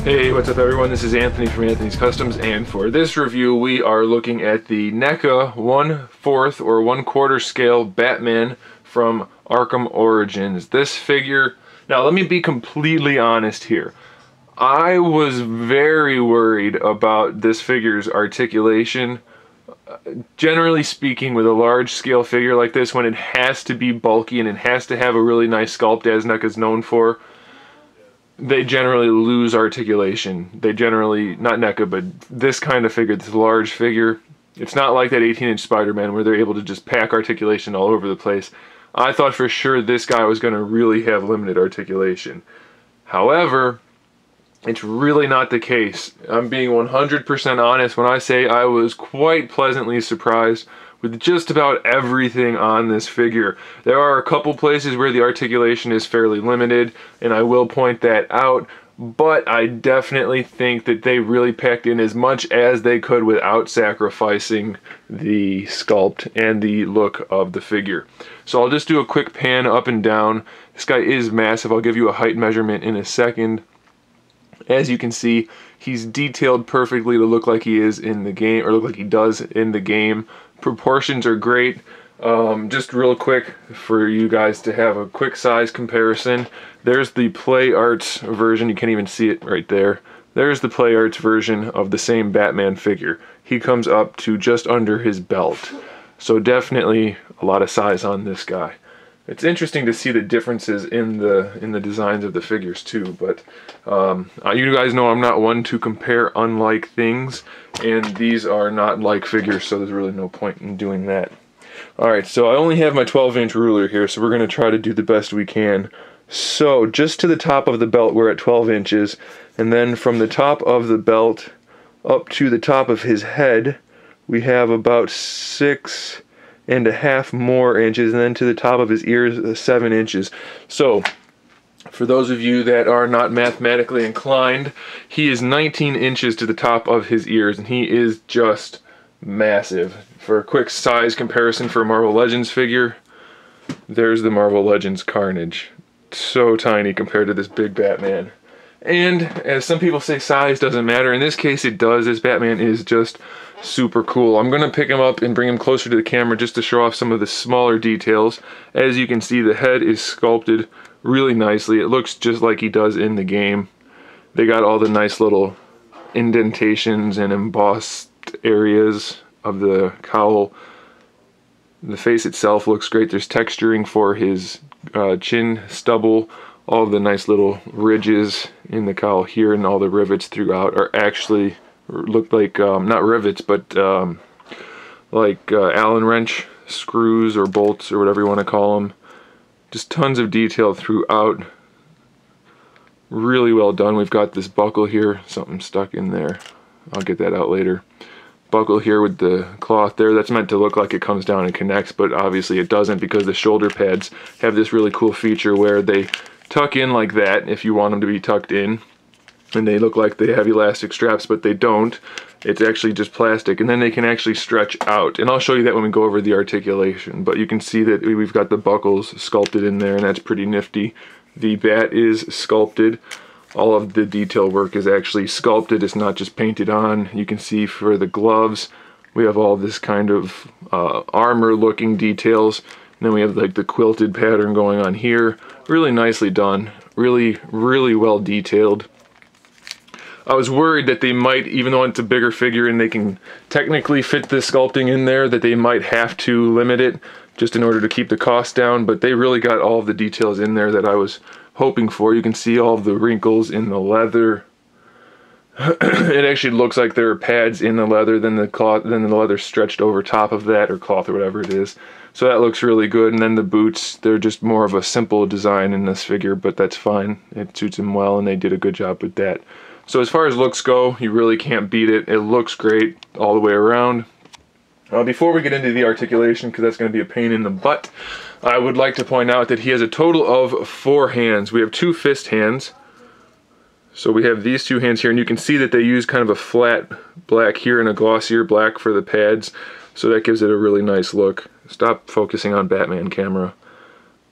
Hey, what's up everyone? This is Anthony from Anthony's Customs, and for this review we are looking at the NECA 1/4 or 1/4 scale Batman from Arkham Origins. This figure, now let me be completely honest here. I was very worried about this figure's articulation. Generally speaking, with a large scale figure like this, when it has to be bulky and it has to have a really nice sculpt, as NECA is known for, they generally lose articulation. They generally, not NECA, but this kind of figure, this large figure, it's not like that 18-inch Spider-Man where they're able to just pack articulation all over the place. I thought for sure this guy was going to really have limited articulation. However, it's really not the case. I'm being 100% honest when I say I was quite pleasantly surprised with just about everything on this figure. There are a couple places where the articulation is fairly limited, and I will point that out, but I definitely think that they really packed in as much as they could without sacrificing the sculpt and the look of the figure. So I'll just do a quick pan up and down. This guy is massive. I'll give you a height measurement in a second. As you can see, he's detailed perfectly to look like he is in the game, or look like he does in the game. Proportions are great. Just real quick for you guys to have a quick size comparison. There's the Play Arts version. You can't even see it right there. There's the Play Arts version of the same Batman figure. He comes up to just under his belt. So definitely a lot of size on this guy. It's interesting to see the differences in the designs of the figures too, but you guys know I'm not one to compare unlike things, and these are not like figures, so there's really no point in doing that. Alright, so I only have my 12-inch ruler here, so we're going to try to do the best we can. So just to the top of the belt we're at 12 inches, and then from the top of the belt up to the top of his head we have about 6.5 more inches, and then to the top of his ears 7 inches. So for those of you that are not mathematically inclined, he is 19 inches to the top of his ears, and he is just massive. For a quick size comparison for a Marvel Legends figure, there's the Marvel Legends Carnage. So tiny compared to this big Batman. And as some people say, size doesn't matter. In this case it does, as Batman is just super cool. I'm going to pick him up and bring him closer to the camera just to show off some of the smaller details. As you can see, the head is sculpted really nicely. It looks just like he does in the game. They got all the nice little indentations and embossed areas of the cowl. The face itself looks great. There's texturing for his chin stubble. All of the nice little ridges in the cowl here, and all the rivets throughout are actually look like not rivets, but like Allen wrench screws or bolts or whatever you want to call them. Just tons of detail throughout. Really well done. We've got this buckle here, something stuck in there. I'll get that out later. Buckle here with the cloth there. That's meant to look like it comes down and connects, but obviously it doesn't, because the shoulder pads have this really cool feature where they tuck in like that if you want them to be tucked in, and they look like they have elastic straps, but they don't. It's actually just plastic, and then they can actually stretch out, and I'll show you that when we go over the articulation. But you can see that we've got the buckles sculpted in there, and that's pretty nifty. The bat is sculpted. All of the detail work is actually sculpted. It's not just painted on. You can see for the gloves we have all this kind of armor looking details, and then we have like the quilted pattern going on here. Really nicely done. Really well detailed. I was worried that they might, even though it's a bigger figure and they can technically fit the sculpting in there, that they might have to limit it just in order to keep the cost down, but they really got all of the details in there that I was hoping for. You can see all of the wrinkles in the leather. It actually looks like there are pads in the leather, then the cloth, then the leather stretched over top of that, or cloth or whatever it is. So that looks really good. And then the boots, they're just more of a simple design in this figure, but that's fine. It suits him well, and they did a good job with that. So as far as looks go, you really can't beat it. It looks great all the way around. Before we get into the articulation, because that's going to be a pain in the butt, I would like to point out that he has a total of 4 hands. We have 2 fist hands. So we have these 2 hands here, and you can see that they use kind of a flat black here and a glossier black for the pads. So that gives it a really nice look. Stop focusing on Batman, camera.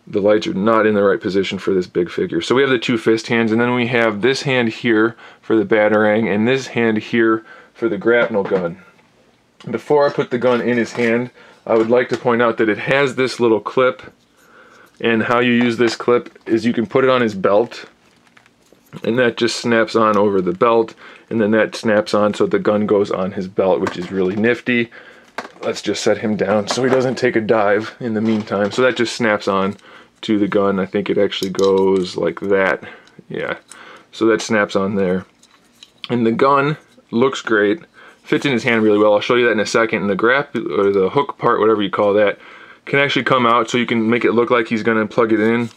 the lights are not in the right position for this big figure. So we have the two fist hands, and then we have this hand here for the batarang and this hand here for the grapnel gun. Before I put the gun in his hand, I would like to point out that it has this little clip, and how you use this clip is you can put it on his belt, and that just snaps on over the belt, and then that snaps on so the gun goes on his belt, which is really nifty. Let's just set him down so he doesn't take a dive in the meantime. So that just snaps on to the gun. I think it actually goes like that. Yeah, so that snaps on there. And the gun looks great, fits in his hand really well. I'll show you that in a second. And the or the hook part, whatever you call that, can actually come out, so you can make it look like he's gonna plug it in.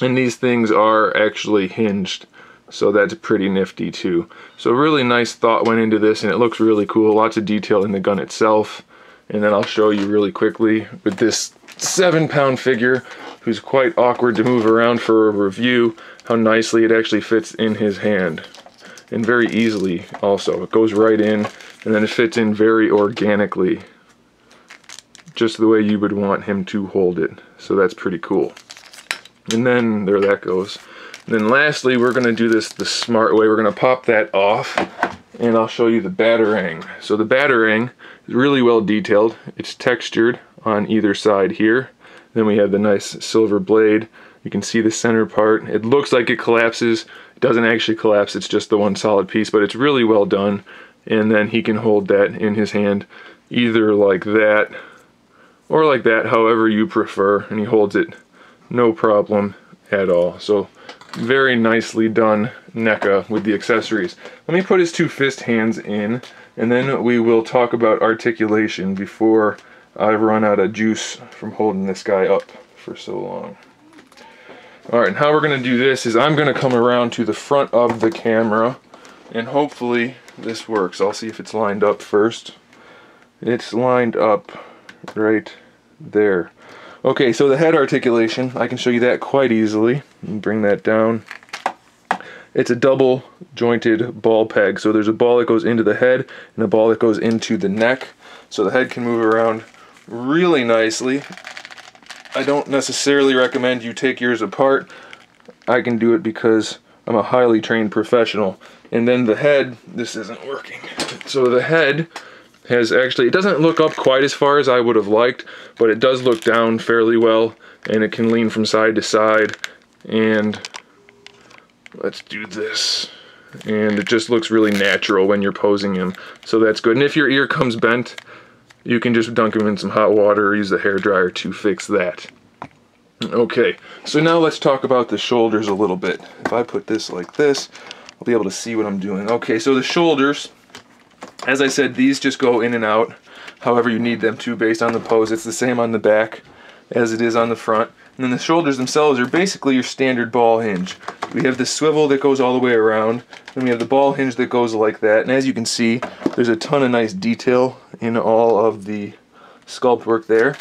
And these things are actually hinged, so that's pretty nifty too. So really nice thought went into this, and it looks really cool. Lots of detail in the gun itself. And then I'll show you really quickly with this 7-pound figure, who's quite awkward to move around for a review, how nicely it actually fits in his hand. And very easily also. It goes right in, and then it fits in very organically, just the way you would want him to hold it. So that's pretty cool. And then there that goes. And then lastly, we're going to do this the smart way. We're going to pop that off, and I'll show you the batarang. So the batarang is really well detailed. It's textured on either side here. Then we have the nice silver blade. You can see the center part. It looks like it collapses. It doesn't actually collapse. It's just the one solid piece, but it's really well done. And then he can hold that in his hand either like that or like that, however you prefer. And he holds it no problem at all. So very nicely done NECA with the accessories. Let me put his two fist hands in, and then we will talk about articulation before I run out of juice from holding this guy up for so long. Alright, and how we're going to do this is I'm going to come around to the front of the camera, and hopefully this works. I'll see if it's lined up first. It's lined up right there. Okay, so the head articulation, I can show you that quite easily. Bring that down. It's a double jointed ball peg. So there's a ball that goes into the head and a ball that goes into the neck. So the head can move around really nicely. I don't necessarily recommend you take yours apart. I can do it because I'm a highly trained professional. And then the head, this isn't working. So the head has actually, it doesn't look up quite as far as I would have liked, but it does look down fairly well, and it can lean from side to side. And let's do this. And it just looks really natural when you're posing him, so that's good. And if your ear comes bent, you can just dunk him in some hot water or use the hairdryer to fix that. Okay, so now let's talk about the shoulders a little bit. If I put this like this, I'll be able to see what I'm doing. Okay, so the shoulders, as I said, these just go in and out however you need them to based on the pose. It's the same on the back as it is on the front. And then the shoulders themselves are basically your standard ball hinge. We have the swivel that goes all the way around, and we have the ball hinge that goes like that. And as you can see, there's a ton of nice detail in all of the sculpt work there.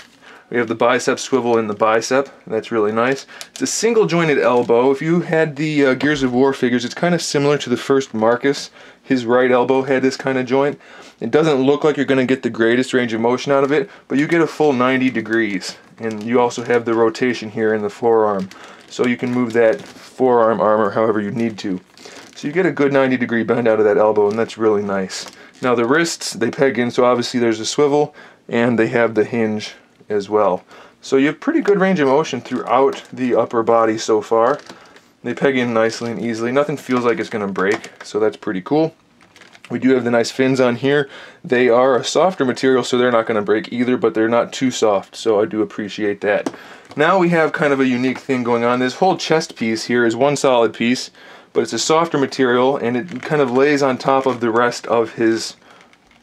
We have the bicep swivel in the bicep. That's really nice. It's a single jointed elbow. If you had the Gears of War figures, it's kind of similar to the first Marcus. His right elbow had this kind of joint. It doesn't look like you're going to get the greatest range of motion out of it, but you get a full 90 degrees. And you also have the rotation here in the forearm. So you can move that forearm armor however you need to. So you get a good 90-degree bend out of that elbow, and that's really nice. Now the wrists, they peg in, so obviously there's a swivel, and they have the hinge as well. So you have pretty good range of motion throughout the upper body so far. They peg in nicely and easily. Nothing feels like it's going to break, so that's pretty cool. We do have the nice fins on here. They are a softer material, so they're not going to break either, but they're not too soft, so I do appreciate that. Now we have kind of a unique thing going on. This whole chest piece here is one solid piece, but it's a softer material, and it kind of lays on top of the rest of his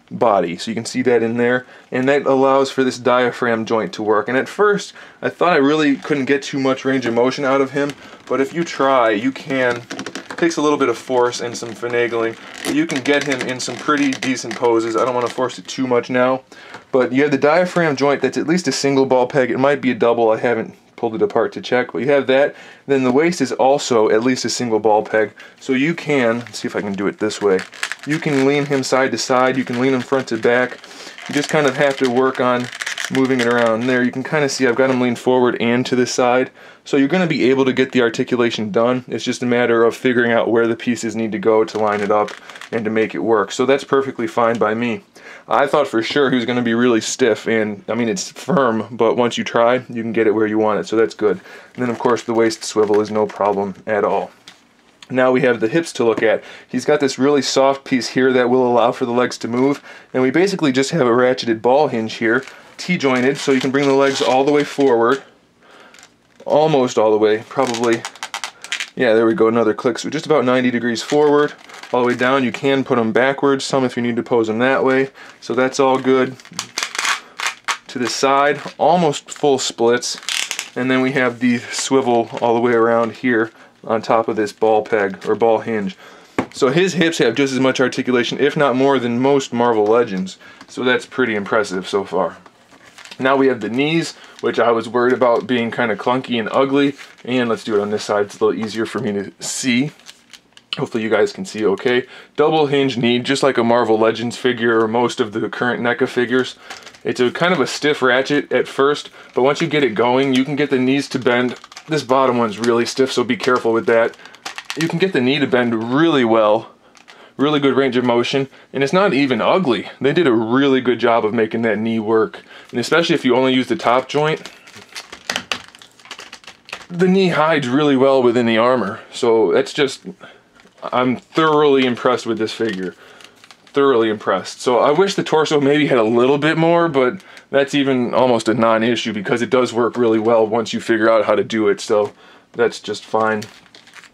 body. So you can see that in there, and that allows for this diaphragm joint to work. And at first, I thought I really couldn't get too much range of motion out of him, but if you try, you can. It takes a little bit of force and some finagling, but you can get him in some pretty decent poses. I don't want to force it too much now, but you have the diaphragm joint that's at least a single ball peg. It might be a double. I haven't pulled it apart to check, but you have that. Then the waist is also at least a single ball peg, so you can, let's see if I can do it this way, you can lean him side to side, you can lean him front to back. You just kind of have to work on moving it around there, you can kind of see I've got them leaned forward and to the side. So you're going to be able to get the articulation done. It's just a matter of figuring out where the pieces need to go to line it up and to make it work. So that's perfectly fine by me. I thought for sure he was going to be really stiff, and I mean it's firm, but once you try, you can get it where you want it, so that's good. And then of course the waist swivel is no problem at all. Now we have the hips to look at. He's got this really soft piece here that will allow for the legs to move, and we basically just have a ratcheted ball hinge here, T-jointed, so you can bring the legs all the way forward, almost all the way, probably, yeah, there we go, another click, so just about 90 degrees forward, all the way down. You can put them backwards, some if you need to pose them that way, so that's all good. To the side, almost full splits, and then we have the swivel all the way around here on top of this ball peg, or ball hinge. So his hips have just as much articulation, if not more, than most Marvel Legends, so that's pretty impressive so far. Now we have the knees, which I was worried about being kind of clunky and ugly, and let's do it on this side, it's a little easier for me to see. Hopefully you guys can see okay. Double hinge knee, just like a Marvel Legends figure or most of the current NECA figures. It's a kind of a stiff ratchet at first, but once you get it going, you can get the knees to bend. This bottom one's really stiff, so be careful with that. You can get the knee to bend really well. Really good range of motion, and it's not even ugly. They did a really good job of making that knee work, and especially if you only use the top joint, the knee hides really well within the armor. So that's just, I'm thoroughly impressed with this figure. Thoroughly impressed. So I wish the torso maybe had a little bit more, but that's even almost a non-issue because it does work really well once you figure out how to do it, so that's just fine.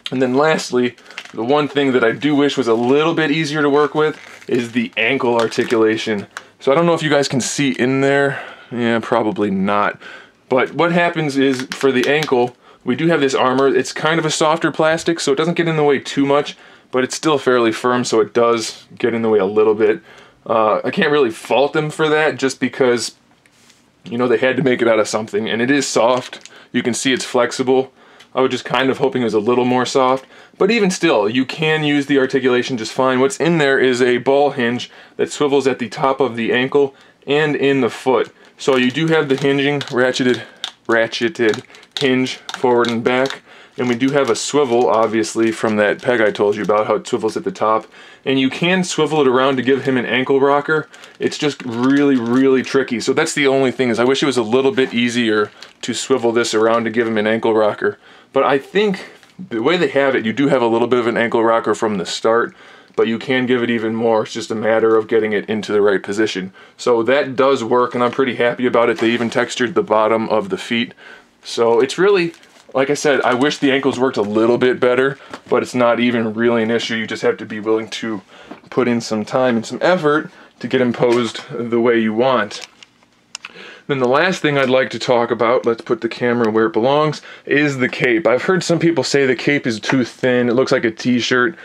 And then lastly, the one thing that I do wish was a little bit easier to work with is the ankle articulation. So I don't know if you guys can see in there. Yeah, probably not. But what happens is for the ankle, we do have this armor. It's kind of a softer plastic, so it doesn't get in the way too much, but it's still fairly firm, so it does get in the way a little bit. I can't really fault them for that just because, you know, they had to make it out of something, and it is soft. You can see it's flexible. I was just kind of hoping it was a little more soft, but even still, you can use the articulation just fine. What's in there is a ball hinge that swivels at the top of the ankle and in the foot. So you do have the hinging, ratcheted hinge forward and back, and we do have a swivel, obviously, from that peg I told you about, how it swivels at the top. And you can swivel it around to give him an ankle rocker. It's just really, really tricky. So that's the only thing, is I wish it was a little bit easier to swivel this around to give him an ankle rocker. But I think the way they have it, you do have a little bit of an ankle rocker from the start, but you can give it even more. It's just a matter of getting it into the right position. So that does work, and I'm pretty happy about it. They even textured the bottom of the feet. So it's really, like I said, I wish the ankles worked a little bit better, but it's not even really an issue. You just have to be willing to put in some time and some effort to get them posed the way you want. Then the last thing I'd like to talk about, let's put the camera where it belongs, is the cape. I've heard some people say the cape is too thin, it looks like a t-shirt,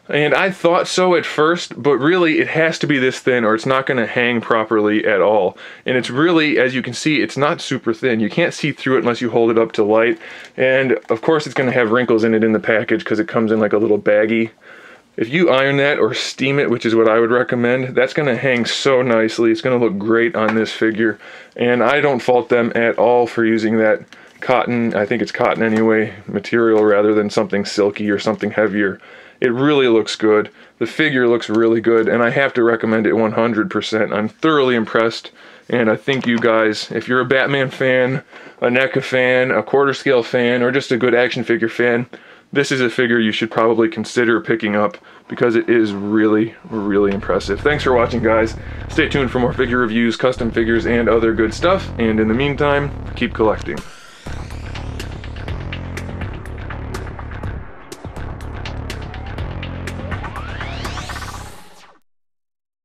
and I thought so at first, but really it has to be this thin or it's not going to hang properly at all. And it's really, as you can see, it's not super thin. You can't see through it unless you hold it up to light, and of course it's going to have wrinkles in it in the package because it comes in like a little baggie. If you iron that or steam it, which is what I would recommend, that's going to hang so nicely. It's going to look great on this figure, and I don't fault them at all for using that cotton, I think it's cotton anyway, material rather than something silky or something heavier. It really looks good. The figure looks really good, and I have to recommend it 100%. I'm thoroughly impressed, and I think you guys, if you're a Batman fan, a NECA fan, a quarter scale fan, or just a good action figure fan, this is a figure you should probably consider picking up because it is really, really impressive. Thanks for watching, guys. Stay tuned for more figure reviews, custom figures, and other good stuff. And in the meantime, keep collecting.